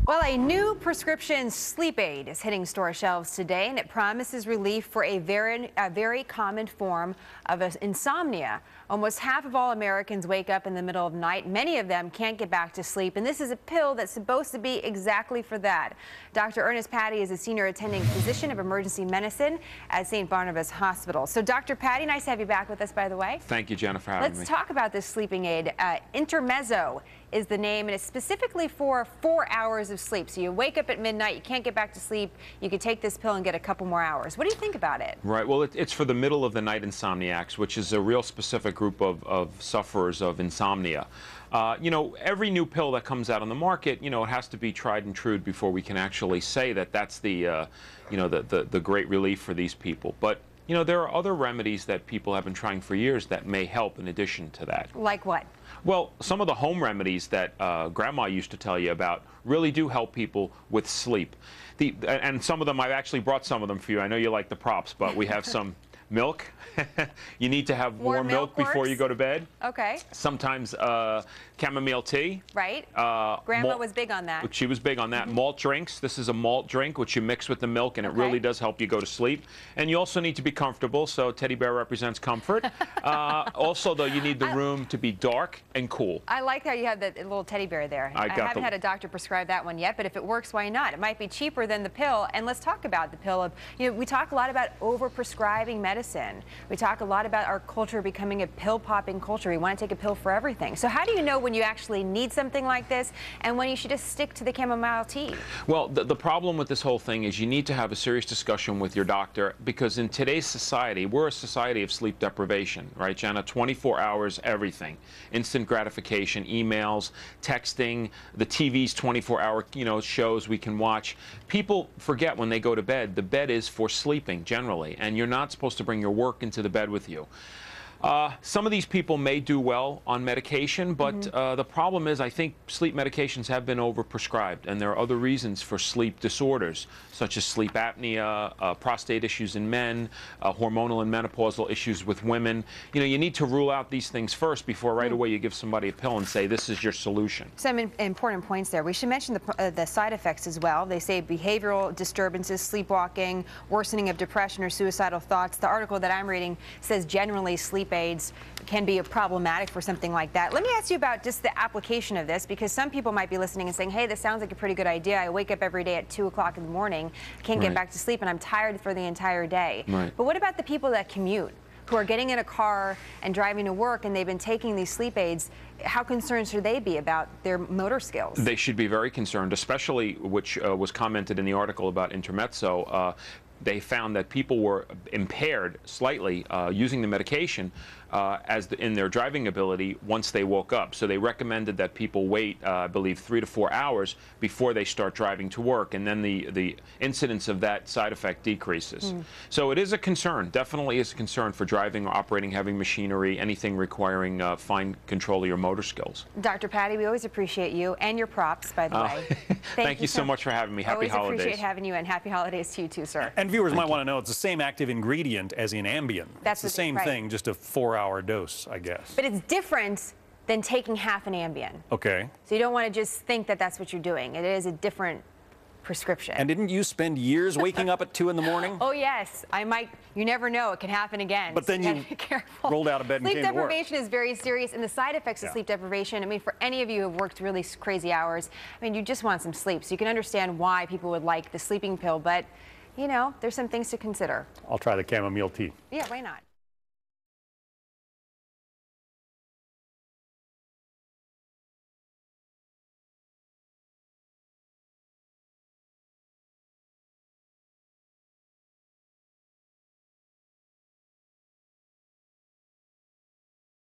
Well, a new prescription sleep aid is hitting store shelves today, and it promises relief for a very common form of insomnia. Almost half of all Americans wake up in the middle of the night. Many of them can't get back to sleep, and this is a pill that's supposed to be exactly for that. Dr. Ernest Patti is a senior attending physician of emergency medicine at St. Barnabas Hospital. So, Dr. Patti, nice to have you back with us, by the way. Thank you, Jennifer, for having me. Let's talk about this sleeping aid. Intermezzo is the name, and it's specifically for 4 hours of sleep. So you wake up at midnight, you can't get back to sleep, you could take this pill and get a couple more hours. What do you think about it? Right, well, it's for the middle of the night insomniacs, which is a real specific group of sufferers of insomnia. You know, every new pill that comes out on the market, you know, it has to be tried and true before we can actually say that that's the, you know, the great relief for these people. But you know, there are other remedies that people have been trying for years that may help in addition to that. Like what? Well, some of the home remedies that Grandma used to tell you about really do help people with sleep. And some of them, I've actually brought some of them for you. I know you like the props, but we have some milk. You need to have warm milk before you go to bed. Okay. Sometimes chamomile tea. Right. Grandma was big on that. She was big on that. Malt drinks. This is a malt drink which you mix with the milk, and it really does help you go to sleep. And you also need to be comfortable, so teddy bear represents comfort. Also, though, you need the room to be dark and cool. I like how you have that little teddy bear there. I haven't had a doctor prescribe that one yet, but if it works, why not? It might be cheaper than the pill. And let's talk about the pill. You know, we talk a lot about over-prescribing medicine. We talk a lot about our culture becoming a pill-popping culture. We want to take a pill for everything. So how do you know when you actually need something like this and when you should just stick to the chamomile tea? Well, the problem with this whole thing is you need to have a serious discussion with your doctor, because in today's society, we're a society of sleep deprivation, right, Jenna? 24 hours, everything. Instant gratification, emails, texting, the TV's 24-hour, you know, shows we can watch. People forget when they go to bed, the bed is for sleeping generally, and you're not supposed to bring your work into the bed with you. Some of these people may do well on medication, but the problem is I think sleep medications have been overprescribed, and there are other reasons for sleep disorders, such as sleep apnea, prostate issues in men, hormonal and menopausal issues with women. You know, you need to rule out these things first before right away you give somebody a pill and say this is your solution. Some important points there. We should mention the side effects as well. They say behavioral disturbances, sleepwalking, worsening of depression or suicidal thoughts. The article that I'm reading says generally sleep aids can be problematic for something like that. Let me ask you about just the application of this, because some people might be listening and saying, hey, this sounds like a pretty good idea. I wake up every day at 2 o'clock in the morning, can't get back to sleep, and I'm tired for the entire day. But what about the people that commute, who are getting in a car and driving to work, and they've been taking these sleep aids? How concerned should they be about their motor skills? They should be very concerned, especially, which was commented in the article about Intermezzo. They found that people were impaired slightly using the medication in their driving ability once they woke up. So they recommended that people wait, I believe, 3 to 4 hours before they start driving to work, and then the incidence of that side effect decreases. So it is a concern, definitely is a concern for driving or operating heavy machinery, anything requiring fine control of your motor skills. Dr. Patti, we always appreciate you and your props, by the way. Thank you so much for having me. Happy holidays. Always appreciate having you, and happy holidays to you too, sir. And viewers might want to know it's the same active ingredient as in Ambien. That's the same thing, just a 4-hour dose, I guess. But it's different than taking half an Ambien. Okay. So you don't want to just think that that's what you're doing. It is a different prescription. And didn't you spend years waking up at 2 in the morning? Oh, yes. I might. You never know. It can happen again. But then you rolled out of bed and came to work. Sleep deprivation is very serious, and the side effects of sleep deprivation, I mean, for any of you who have worked really crazy hours, I mean, you just want some sleep. So you can understand why people would like the sleeping pill, but, you know, there's some things to consider. I'll try the chamomile tea. Yeah, why not?